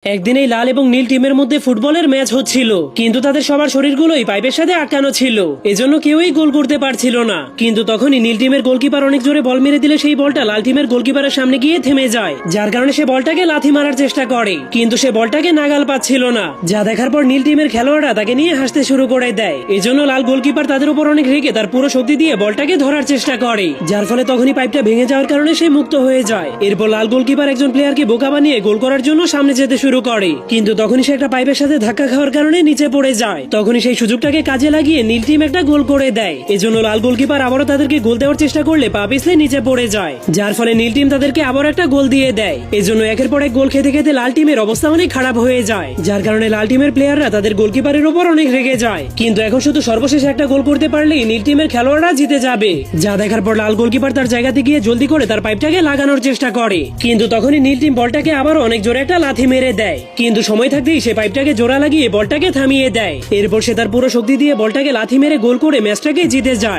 একদিন এই লাল এবং নীল টিমের মধ্যে ফুটবলের ম্যাচ হচ্ছিল, কিন্তু তাদের সবার শরীরগুলোই পাইপের সাথে আটকানো ছিল, এজন্য কেউই গোল করতে পারছিল না। কিন্তু তখনই নীল টিমের গোলকিপার অনেক জোরে বল মেরে দিলে সেই বলটা লাল টিমের গোলকিপারের সামনে গিয়ে থেমে যায়, যার কারণে সে বলটাকে লাথি মারার চেষ্টা করে, কিন্তু সে বলটাকে নাগাল পাচ্ছিল না। যা দেখার পর নীল টিমের খেলোয়াড়রা তাকে নিয়ে হাসতে শুরু করে দেয়। এজন্য লাল গোলকিপার তাদের উপর অনেক রেগে তার পুরো শক্তি দিয়ে বলটাকে ধরার চেষ্টা করে, যার ফলে তখনই পাইপটা ভেঙে যাওয়ার কারণে সে মুক্ত হয়ে যায়। এরপর লাল গোলকিপার একজন প্লেয়ারকে বোকা বানিয়ে গোল করার জন্য সামনে যেতে শুরু করে, কিন্তু তখনই সে একটা পাইপের সাথে ধাক্কা খাওয়ার কারণে নিচে পড়ে যায়। তখনই সেই সুযোগটাকে কাজে লাগিয়ে নীল টিম একটা গোল করে দেয়। এজন্য লাল গোলকিপার আবারও তাদেরকে গোল দেওয়ার চেষ্টা করলে পা পিছলে নিচে পড়ে যায়, যার ফলে নীল টিম তাদেরকে আবার একটা গোল দিয়ে দেয়। এজন্য একের পর এক গোল খেতে খেতে লাল টিমের অবস্থা অনেক খারাপ হয়ে যায়, যার কারণে লাল টিমের প্লেয়াররা তাদের গোলকিপারের উপর অনেক রেগে যায়। কিন্তু এখন শুধু সর্বশেষে একটা গোল করতে পারলেই নীল টিমের খেলোয়াড়রা জিতে যাবে। যা দেখার পর লাল গোলকিপার তার জায়গাতে গিয়ে জলদি করে তার পাইপটাকে লাগানোর চেষ্টা করে, কিন্তু তখনই নীল টিম বলটাকে আবারও অনেক জোরে একটা লাথি মেরে দেয়। কিন্তু সময় থাকতেই সে পাইপটাকে জোড়া লাগিয়ে বলটাকে থামিয়ে দেয়। এরপর সে তার পুরো শক্তি দিয়ে বলটাকে লাথি মেরে গোল করে ম্যাচটাকে জিতে যায়।